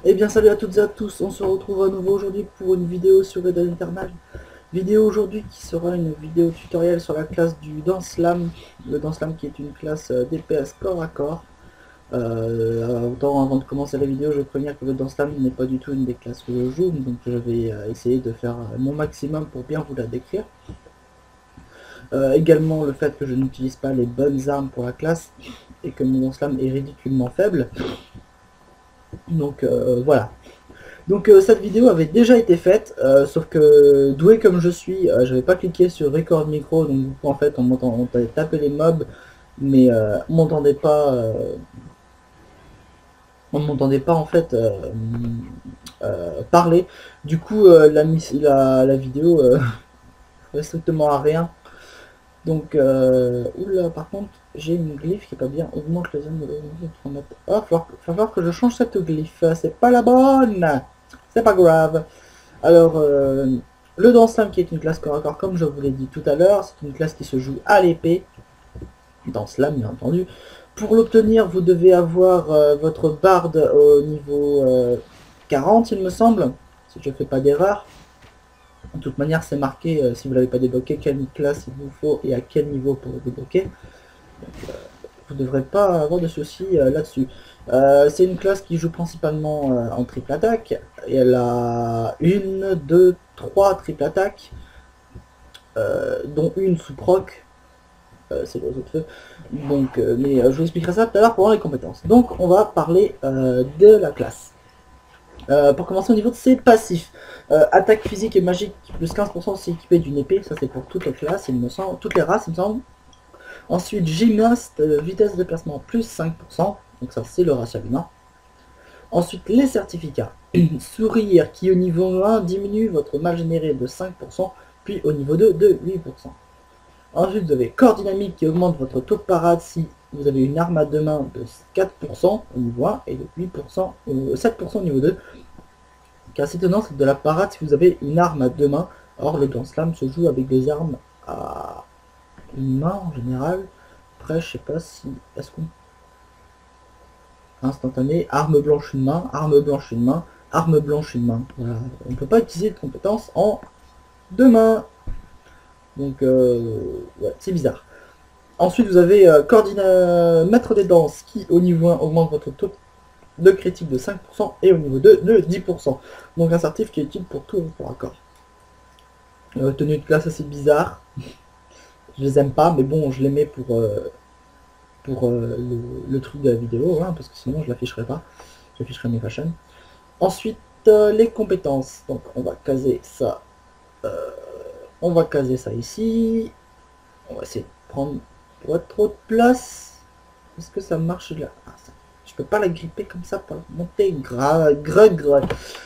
Eh bien salut à toutes et à tous, on se retrouve à nouveau aujourd'hui pour une vidéo sur Red Dead Eternal. Vidéo aujourd'hui qui sera une vidéo tutoriel sur la classe du Danslam. Le Danslam qui est une classe DPS corps à corps. Autant avant de commencer la vidéo, je veux prévenir que le Danslam n'est pas du tout une des classes que je joue, donc je vais essayer de faire mon maximum pour bien vous la décrire. Également le fait que je n'utilise pas les bonnes armes pour la classe et que mon Danslam est ridiculement faible. Donc voilà. Donc cette vidéo avait déjà été faite, sauf que doué comme je suis, je n'avais pas cliqué sur record micro, donc du coup en fait on tapait les mobs, mais on m'entendait pas en fait parler. Du coup la vidéo fait strictement à rien. Donc oula, par contre j'ai une glyphe qui est pas bien, augmente les zones de oh, va falloir que je change cette glyphe, c'est pas la bonne, c'est pas grave. Alors, le Danslam qui est une classe corps à corps, comme je vous l'ai dit tout à l'heure, c'est une classe qui se joue à l'épée, dans Slam bien entendu. Pour l'obtenir, vous devez avoir votre barde au niveau 40, il me semble, si je ne fais pas d'erreur. De toute manière, c'est marqué, si vous ne l'avez pas débloqué, quelle classe il vous faut et à quel niveau pour le débloquer. Donc, vous ne devrez pas avoir de soucis là-dessus. C'est une classe qui joue principalement en triple attaque, et elle a une, deux, trois triple attaques, dont une sous proc, c'est l'oiseau de feu. Donc, je vous expliquerai ça tout à l'heure pour voir les compétences. Donc on va parler de la classe. Pour commencer au niveau de ses passifs. Attaque physique et magique plus 15% si équipé d'une épée, ça c'est pour toutes les classes, il me semble, toutes les races il me semble. Ensuite gymnaste, vitesse de déplacement plus 5%, donc ça c'est le ratio humain. Ensuite les certificats. Sourire qui au niveau 1 diminue votre mal généré de 5%, puis au niveau 2 de 8%. Ensuite, vous avez corps dynamique qui augmente votre taux de parade si vous avez une arme à deux mains de 4% au niveau 1 et de 8%, 7% au niveau 2. Car c'est étonnant, c'est de la parade si vous avez une arme à deux mains. Or, le Grand Slam se joue avec des armes à une main en général. Après, je sais pas si... Est-ce qu'on... Instantané, arme blanche une main, arme blanche une main, arme blanche une main. Voilà. On ne peut pas utiliser de compétences en deux mains. Donc, ouais, c'est bizarre. Ensuite, vous avez maître des danses qui, au niveau 1, augmente votre taux de critique de 5% et au niveau 2 de 10%. Donc un certif qui est utile pour tout vos accord. Tenue de classe assez bizarre. Je les aime pas, mais bon, je les mets pour le truc de la vidéo, hein, parce que sinon je l'afficherai pas. J'afficherai mes fashion. Ensuite, les compétences. Donc on va caser ça. On va caser ça ici. On va essayer de prendre pas trop de place. Est-ce que ça marche là? Je peux pas la gripper comme ça pour la monter.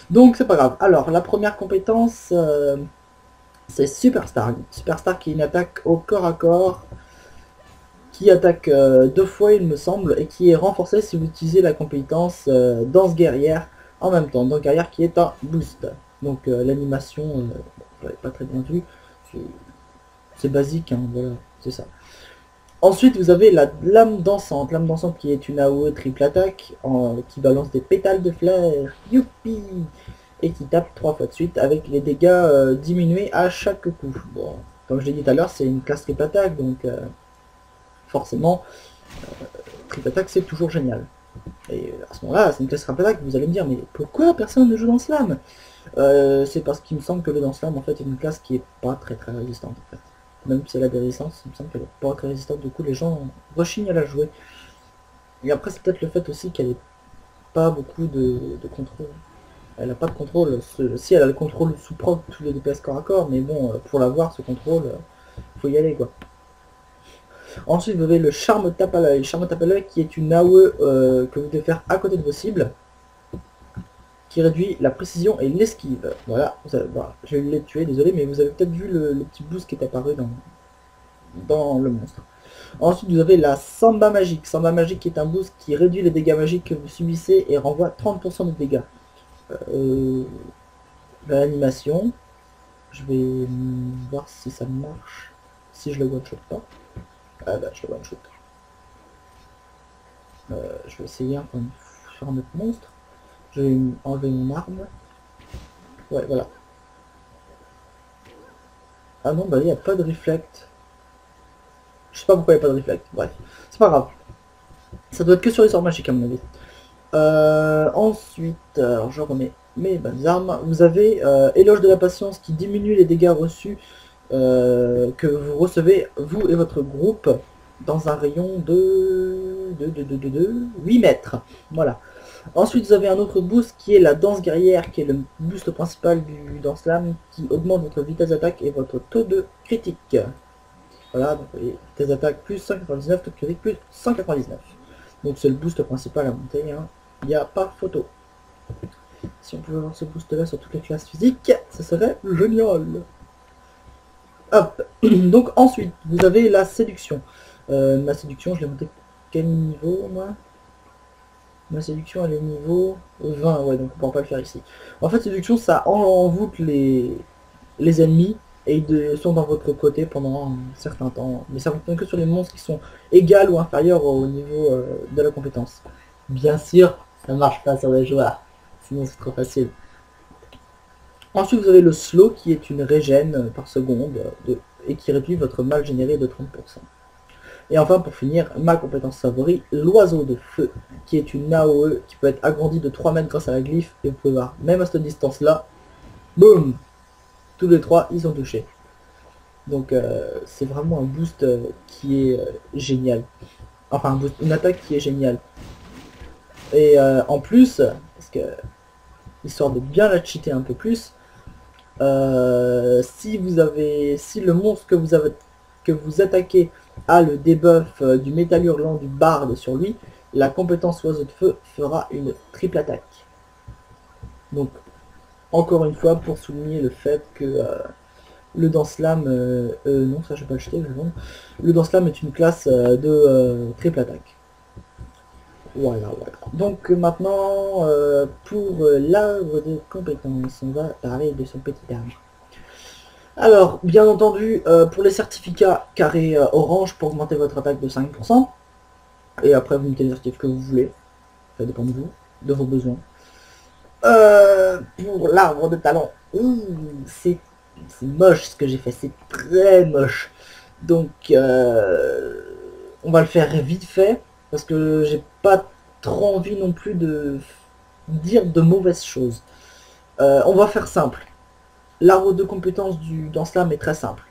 Donc c'est pas grave. Alors la première compétence, c'est Superstar. Superstar qui est une attaque au corps à corps, qui attaque deux fois il me semble, et qui est renforcée si vous utilisez la compétence danse guerrière en même temps. Danse guerrière qui est un boost. Donc l'animation, je l'avais pas très bien vu. C'est basique, hein, voilà, c'est ça. Ensuite, vous avez la lame dansante. Lame dansante qui est une AOE triple attaque qui balance des pétales de fleurs. Youpi! Et qui tape 3 fois de suite avec les dégâts diminués à chaque coup. Bon, comme je l'ai dit tout à l'heure, c'est une classe triple attaque, donc forcément, triple attaque c'est toujours génial. Et à ce moment-là, c'est une classe triple attaque, vous allez me dire, mais pourquoi personne ne joue dans Slam? C'est parce qu'il me semble que le dans Slam en fait est une classe qui est pas très résistante en fait. Même si elle a des résistances, il me semble qu'elle est pas très résistante, du coup les gens rechignent à la jouer. Et après c'est peut-être le fait aussi qu'elle n'ait pas beaucoup de contrôle. Elle n'a pas de contrôle, si elle a le contrôle sous proc tous les DPS corps à corps, mais bon, pour l'avoir ce contrôle, faut y aller quoi. Ensuite vous avez le charme tape à l'œil. Le charme tape à l'œil qui est une AOE que vous devez faire à côté de vos cibles, qui réduit la précision et l'esquive. Voilà, voilà, je l'ai tué, désolé, mais vous avez peut-être vu le petit boost qui est apparu dans le monstre. Ensuite, vous avez la Samba Magique. Samba Magique qui est un boost qui réduit les dégâts magiques que vous subissez et renvoie 30% de dégâts. L'animation, je vais voir si ça marche. Si je le one-shot pas. Ah bah, je le one-shot. Je vais essayer sur un autre monstre. Je vais enlever mon arme. Ouais, voilà. Ah non, bah il n'y a pas de reflect. Je sais pas pourquoi il n'y a pas de reflect. Bref, c'est pas grave. Ça doit être que sur les sorts magiques à mon avis. Ensuite, alors je remets mes bonnes armes. Vous avez éloge de la patience qui diminue les dégâts reçus que vous recevez, vous et votre groupe, dans un rayon de 8 mètres. Voilà. Ensuite, vous avez un autre boost qui est la danse guerrière, qui est le boost principal du Dance Slam, qui augmente votre vitesse d'attaque et votre taux de critique. Voilà, donc vitesse d'attaque plus 199, taux de critique plus 199. Donc c'est le boost principal à monter, hein. Il n'y a pas photo. Si on pouvait avoir ce boost là sur toutes les classes physiques, ça serait génial. Hop. Donc ensuite, vous avez la séduction. Ma séduction, je l'ai montée quel niveau moi? Ma séduction elle est niveau 20, ouais, donc on ne pourra pas le faire ici. En fait, séduction, ça envoûte les ennemis et ils sont dans votre côté pendant un certain temps. Mais ça fonctionne que sur les monstres qui sont égales ou inférieurs au niveau de la compétence. Bien sûr, ça marche pas sur les joueurs, sinon c'est trop facile. Ensuite, vous avez le slow qui est une régène par seconde et qui réduit votre mal généré de 30%. Et enfin, pour finir, ma compétence favorite, l'oiseau de feu, qui est une AOE qui peut être agrandie de 3 mètres grâce à la glyphe. Et vous pouvez voir, même à cette distance-là, boum, tous les trois, ils ont touché. Donc c'est vraiment un boost qui est génial. Enfin, un boost, une attaque qui est géniale. Et en plus, parce que histoire de bien la cheater un peu plus, si le monstre que vous attaquez a le debuff du métal hurlant du barde sur lui, la compétence oiseau de feu fera une triple attaque. Donc encore une fois pour souligner le fait que le Dance Slam, non ça je vais pas le jeter, je vais le vendre. Le Dance Slam est une classe de triple attaque. Voilà, voilà. Donc maintenant, pour l'arbre de compétences, on va parler de son petit arbre. Alors, bien entendu, pour les certificats carré orange pour augmenter votre attaque de 5%, et après vous mettez les certificats que vous voulez, ça dépend de vous, de vos besoins. Pour l'arbre de talent, c'est moche ce que j'ai fait, c'est très moche. Donc, on va le faire vite fait, parce que j'ai pas trop envie non plus de dire de mauvaises choses. On va faire simple. L'arbre de compétences dans Slam est très simple.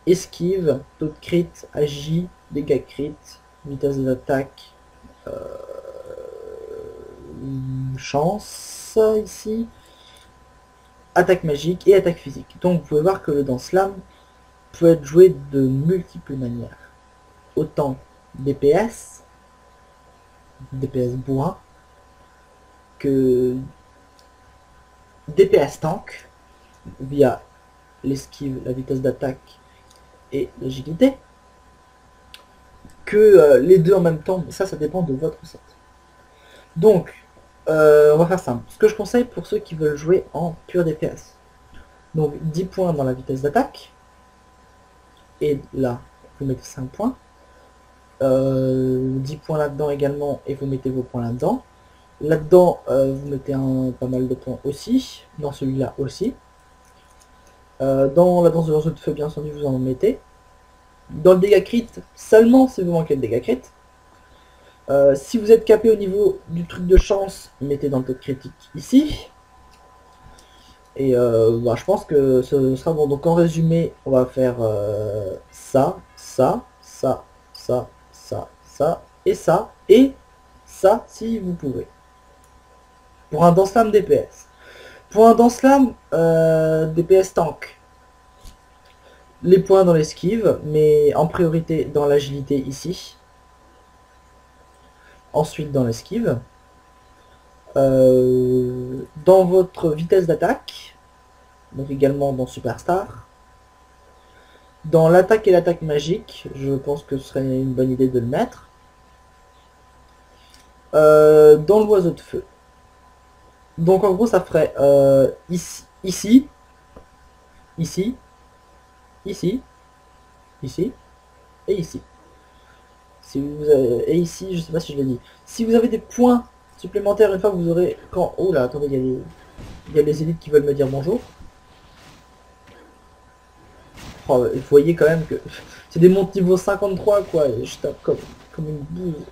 Esquive, taux de crit, agi, dégâts crit, vitesse d'attaque, chance ici, attaque magique et attaque physique. Donc vous pouvez voir que le Dance Slam peut être joué de multiples manières. Autant DPS, DPS bourrin, que DPS tank, via l'esquive, la vitesse d'attaque et l'agilité, que les deux en même temps, mais ça dépend de votre recette. Donc, on va faire simple. Ce que je conseille pour ceux qui veulent jouer en pur DPS. Donc 10 points dans la vitesse d'attaque. Et là, vous mettez 5 points. 10 points là-dedans également et vous mettez vos points là-dedans. Là-dedans, vous mettez pas mal de points aussi. Dans celui-là aussi. Dans la danse de l'oiseau de feu, bien entendu, vous en mettez. Dans le dégât crit, seulement si vous manquez de dégâts crit. Si vous êtes capé au niveau du truc de chance, mettez dans le taux de critique ici. Et bah, je pense que ce sera bon. Donc en résumé, on va faire ça, ça, ça, ça, ça, ça, et ça si vous pouvez. Pour un Dance Slam DPS. Pour un Dance Slam DPS tank. Les points dans l'esquive, mais en priorité dans l'agilité ici. Ensuite dans l'esquive. Dans votre vitesse d'attaque, donc également dans Superstar. Dans l'attaque et l'attaque magique, je pense que ce serait une bonne idée de le mettre. Dans l'oiseau de feu. Donc en gros ça ferait ici, ici, ici, ici, ici, et ici. Si vous avez, et ici, je sais pas si je l'ai dit. Si vous avez des points supplémentaire une fois que vous aurez... Quand... Oh là, attendez, il y a les élites qui veulent me dire bonjour. Oh, vous voyez quand même que c'est des montes niveau 53 quoi, et je tape comme une bouse.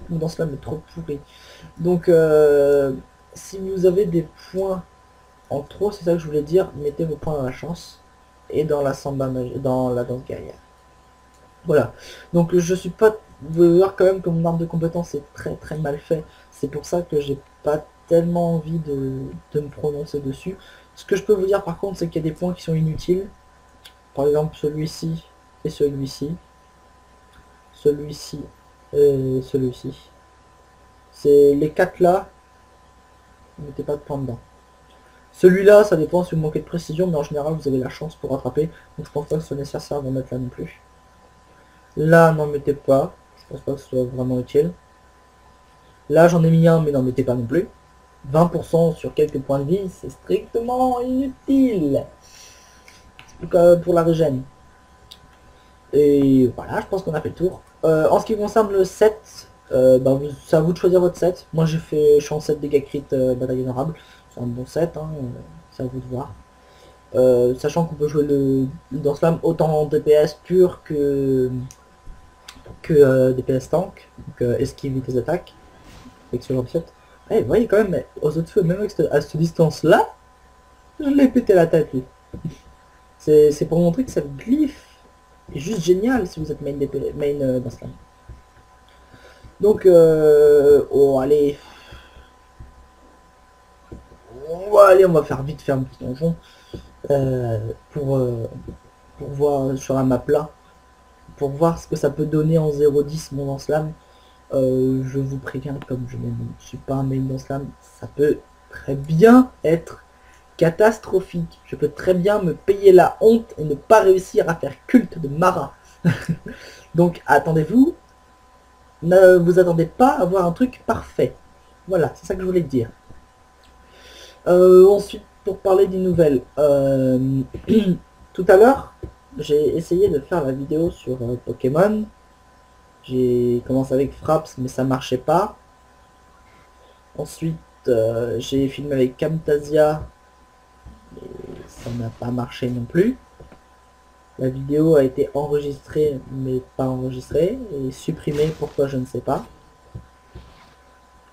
Dans cela mais trop pourri. Donc si vous avez des points en trop, c'est ça que je voulais dire, mettez vos points dans la chance et dans la samba dans la danse guerrière. Voilà. Donc je suis pas... Vous pouvez voir quand même que mon arbre de compétence est très très mal fait. C'est pour ça que j'ai pas tellement envie de me prononcer dessus. Ce que je peux vous dire par contre, c'est qu'il y a des points qui sont inutiles. Par exemple celui-ci et celui-ci. Celui-ci et celui-ci. C'est les quatre là, ne mettez pas de points dedans. Celui-là, ça dépend si vous manquez de précision, mais en général vous avez la chance pour rattraper. Donc je pense pas que ce soit nécessaire d'en mettre là non plus. Là, n'en mettez pas. Je pense pas que ce soit vraiment utile. Là, j'en ai mis un, mais n'en mettez pas non plus. 20% sur quelques points de vie, c'est strictement inutile. C'est pour la régène. Et voilà, je pense qu'on a fait le tour. En ce qui concerne le set, bah, c'est à vous de choisir votre set. Moi j'ai fait champ 7 dégâts crit bataille honorable. C'est un bon set, hein, c'est à vous de voir. Sachant qu'on peut jouer dans Slam autant en DPS pur que DPS tank, donc esquive des attaques, avec ce genre de set. Eh, vous voyez quand même, mais aux autres feux, même avec à cette distance là, je l'ai pété la tête lui. C'est pour montrer que cette glyphe est juste génial si vous êtes main dans Slam. Donc, oh allez. Allez, on va faire vite faire un petit donjon. Pour voir sur la map là. Pour voir ce que ça peut donner en 0-10 mon dans Slam. Je vous préviens, comme je ne suis pas un main dans Slam, ça peut très bien être catastrophique. Je peux très bien me payer la honte et ne pas réussir à faire culte de Mara. Donc attendez-vous, ne vous attendez pas à avoir un truc parfait. Voilà, c'est ça que je voulais dire. Ensuite, pour parler des nouvelles, tout à l'heure, j'ai essayé de faire la vidéo sur Pokémon. J'ai commencé avec Fraps, mais ça marchait pas. Ensuite, j'ai filmé avec Camtasia, et ça n'a pas marché non plus. La vidéo a été enregistrée, mais pas enregistrée, et supprimée, pourquoi je ne sais pas.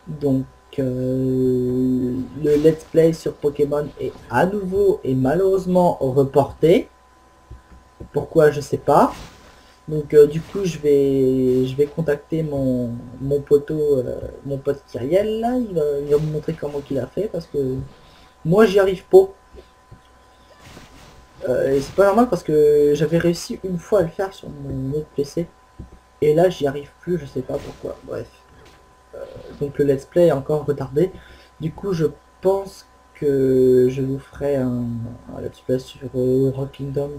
Donc, le let's play sur Pokémon est à nouveau et malheureusement reporté. Pourquoi je sais pas. Donc du coup je vais contacter mon poteau, mon pote Kyriel là, il va me montrer comment il a fait parce que moi j'y arrive pas. Et c'est pas normal parce que j'avais réussi une fois à le faire sur mon autre PC. Et là j'y arrive plus, je sais pas pourquoi. Bref. Donc le let's play est encore retardé. Du coup je pense que je vous ferai un let's play sur Rock Kingdom.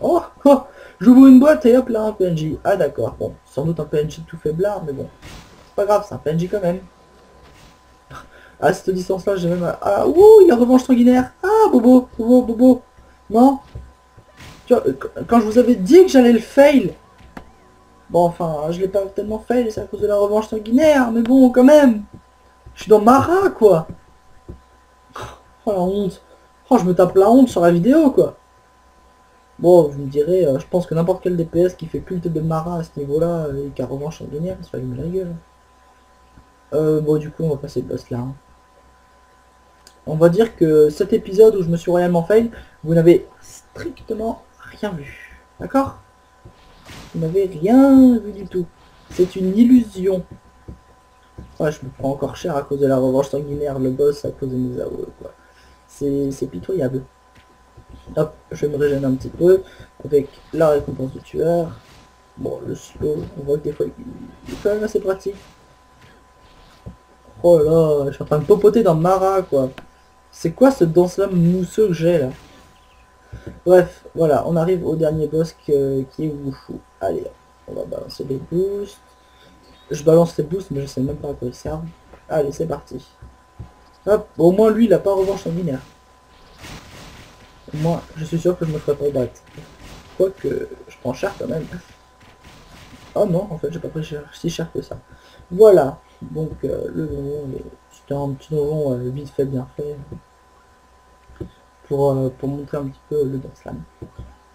Oh, oh, j'ouvre une boîte et hop là un PNJ. Ah d'accord, bon, sans doute un PNJ tout faiblard, mais bon. C'est pas grave, c'est un PNJ quand même. À cette distance là j'ai même... Ah ouh, il a revanche sanguinaire. Ah Bobo, Bobo, Bobo. Non. Tu vois, quand je vous avais dit que j'allais le fail. Bon enfin, je l'ai pas tellement fail, c'est à cause de la revanche sanguinaire, mais bon quand même. Je suis dans Mara quoi. Oh la honte. Oh je me tape la honte sur la vidéo quoi. Bon, vous me direz, je pense que n'importe quel DPS qui fait culte de Mara à ce niveau-là et qui a revanche sanguinaire, il se fait allumer la gueule. Bon, du coup, on va passer le boss là. Hein. On va dire que cet épisode où je me suis royalement fail, vous n'avez strictement rien vu. D'accord? Vous n'avez rien vu du tout. C'est une illusion. Ouais, je me prends encore cher à cause de la revanche sanguinaire, le boss à cause de mes AOE, quoi. C'est pitoyable. Hop, je me régène un petit peu avec la récompense du tueur. Bon, le slow, on voit que des fois il est quand même assez pratique. Oh là là, je suis en train de popoter dans Mara quoi. C'est quoi ce danse-là mousseux que j'ai là? Bref, voilà, on arrive au dernier boss qui est Wushu. Allez, on va balancer des boosts. Je balance les boosts mais je sais même pas à quoi ils servent. Allez, c'est parti. Hop, au moins lui il a pas revanche sanguinaire. Moi, je suis sûr que je me ferai pas battre. Quoique, je prends cher quand même. Oh non, en fait, j'ai pas pris cher, si cher que ça. Voilà. Donc le donjon, c'était un petit donjon vite fait, bien fait, pour montrer un petit peu le Dance Slam.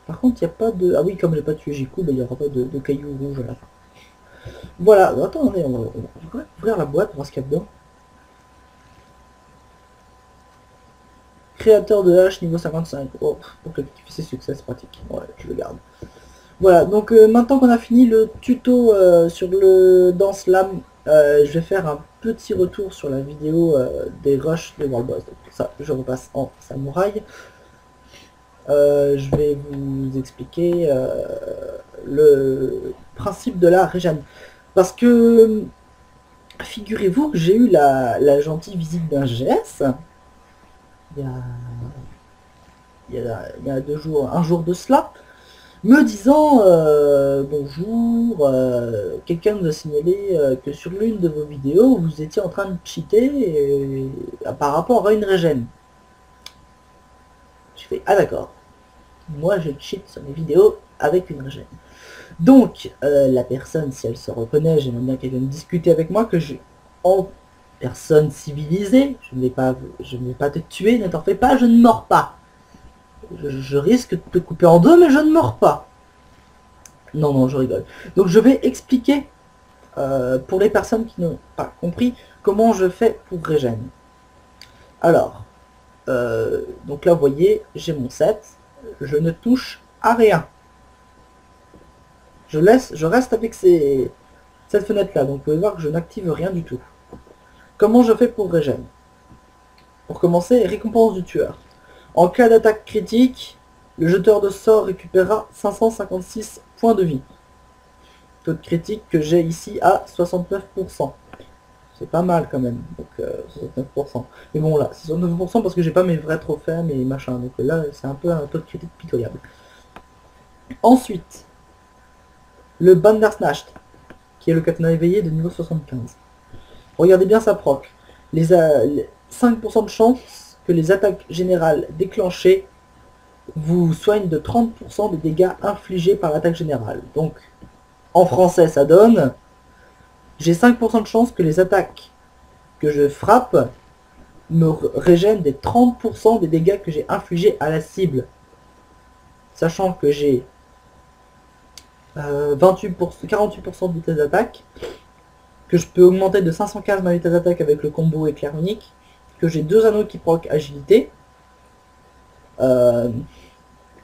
Par contre, il n'y a pas de... Ah oui, comme j'ai pas tué Jiku, il n'y aura pas de cailloux rouges à la fin. Voilà, attendez, on va ouvrir la boîte, voir ce qu'il y a dedans. Créateur de hache niveau 55. Oh, pour que c'est succès, c'est pratique. Ouais, je le garde. Voilà, donc maintenant qu'on a fini le tuto sur le Dance Slam, je vais faire un petit retour sur la vidéo des rushs des World Boss. Donc pour ça, je repasse en samouraï. Je vais vous expliquer le principe de la régène. Parce que, figurez-vous que j'ai eu la gentille visite d'un GS, il y a, il y a 2 jours, un jour de cela, me disant bonjour, quelqu'un nous a signalé que sur l'une de vos vidéos, vous étiez en train de cheater par rapport à une régène. Je fais ah d'accord, moi je cheat sur mes vidéos avec une régène. Donc la personne, si elle se reconnaît, j'aimerais bien qu'elle vienne discuter avec moi, que je en personne civilisée, je ne vais pas te tuer, ne t'en fais pas, je ne mords pas. Je risque de te couper en deux, mais je ne mords pas. Non, non, je rigole. Donc je vais expliquer, pour les personnes qui n'ont pas compris, comment je fais pour régène. Alors, donc là vous voyez, j'ai mon set, je ne touche à rien. Je reste avec cette fenêtre là, donc vous pouvez voir que je n'active rien du tout. Comment je fais pour régène? Pour commencer, récompense du tueur. En cas d'attaque critique, le jeteur de sort récupérera 556 points de vie. Taux de critique que j'ai ici à 69%. C'est pas mal quand même, donc 69%. Mais bon là, 69% parce que j'ai pas mes vrais trophées, mes machins, donc là c'est un peu un taux de critique pitoyable. Ensuite, le Bandersnatch, qui est le katana éveillé de niveau 75. Regardez bien sa proc. Les 5% de chance que les attaques générales déclenchées vous soignent de 30% des dégâts infligés par l'attaque générale. Donc, en français, ça donne... J'ai 5% de chance que les attaques que je frappe me régènent des 30% des dégâts que j'ai infligés à la cible. Sachant que j'ai 48% de vitesse d'attaque, que je peux augmenter de 515 ma vitesse d'attaque avec le combo éclair unique, que j'ai 2 anneaux qui proc agilité. La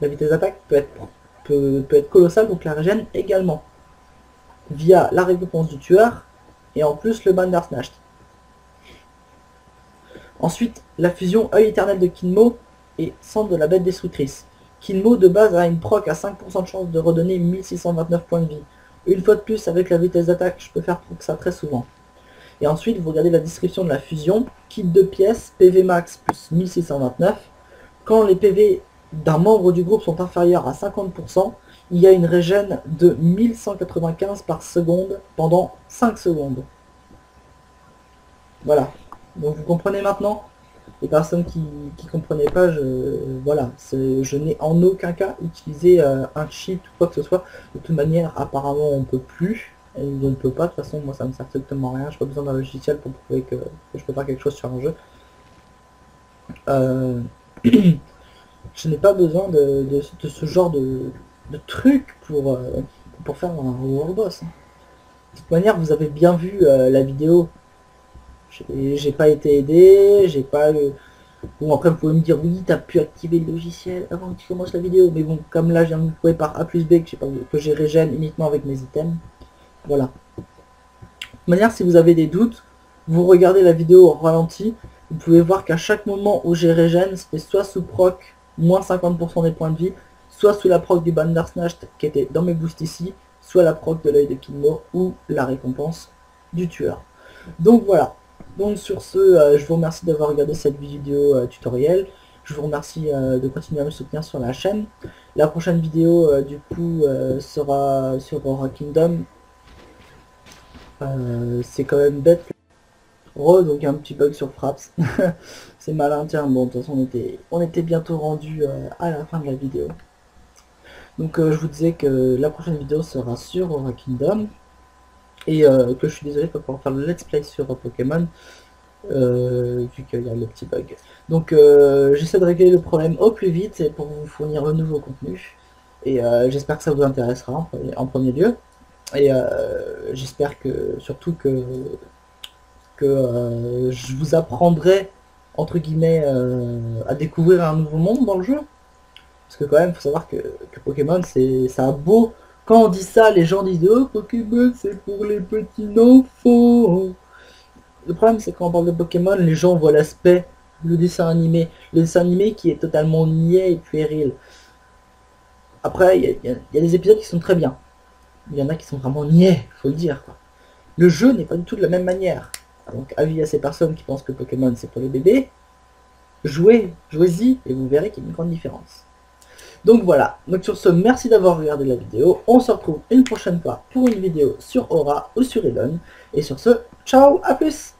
vitesse d'attaque peut être colossale, donc la régène également. Via la récompense du tueur, et en plus le Bandersnatch. Ensuite, la fusion œil éternel de Kinmo et sang de la bête destructrice. Kinmo de base a une proc à 5% de chance de redonner 1629 points de vie. Une fois de plus, avec la vitesse d'attaque, je peux faire ça très souvent. Et ensuite, vous regardez la description de la fusion. Kit de pièces, PV max plus 1629. Quand les PV d'un membre du groupe sont inférieurs à 50%, il y a une régène de 1195 par seconde pendant 5 secondes. Voilà. Donc vous comprenez maintenant? Les personnes qui ne comprenaient pas, voilà, je n'ai en aucun cas utilisé un cheat ou quoi que ce soit. De toute manière, apparemment on ne peut plus. Et on ne peut pas, de toute façon moi ça me sert strictement à rien, je n'ai pas besoin d'un logiciel pour prouver que je peux faire quelque chose sur un jeu. Je n'ai pas besoin de ce genre de truc pour faire un World Boss. De toute manière, vous avez bien vu la vidéo. J'ai pas été aidé, j'ai pas... Bon, après, vous pouvez me dire, oui, t'as pu activer le logiciel avant que tu commences la vidéo. Mais bon, comme là, je viens de vous prouver par A plus B que j'ai régène uniquement avec mes items. Voilà. De toute manière, si vous avez des doutes, vous regardez la vidéo au ralenti. Vous pouvez voir qu'à chaque moment où j'ai régène, c'était soit sous proc, moins 50% des points de vie, soit sous la proc du Bandersnatch qui était dans mes boosts ici, soit la proc de l'œil de Kinmo ou la récompense du tueur. Donc voilà. Donc sur ce, je vous remercie d'avoir regardé cette vidéo tutoriel. Je vous remercie de continuer à me soutenir sur la chaîne. La prochaine vidéo du coup sera sur Aura Kingdom. C'est quand même bête. Donc un petit bug sur Fraps. C'est malin, tiens, bon de toute façon on était bientôt rendu à la fin de la vidéo. Donc je vous disais que la prochaine vidéo sera sur Aura Kingdom. et que je suis désolé pour pouvoir faire le let's play sur Pokémon, vu qu'il y a le petit bug. Donc j'essaie de régler le problème au plus vite et pour vous fournir le nouveau contenu. Et j'espère que ça vous intéressera en premier lieu. Et j'espère que surtout que je vous apprendrai entre guillemets à découvrir un nouveau monde dans le jeu. Parce que quand même, faut savoir que Pokémon, ça a beau. Quand on dit ça, les gens disent oh Pokémon c'est pour les petits enfants. Le problème c'est quand on parle de Pokémon, les gens voient l'aspect, le dessin animé. Le dessin animé qui est totalement niais et puéril. Après, il y a des épisodes qui sont très bien. Il y en a qui sont vraiment niais, faut le dire, quoi. Le jeu n'est pas du tout de la même manière. Donc avis à ces personnes qui pensent que Pokémon c'est pour les bébés, jouez-y et vous verrez qu'il y a une grande différence. Donc voilà, donc sur ce, merci d'avoir regardé la vidéo. On se retrouve une prochaine fois pour une vidéo sur Aura ou sur Elon. Et sur ce, ciao, à plus!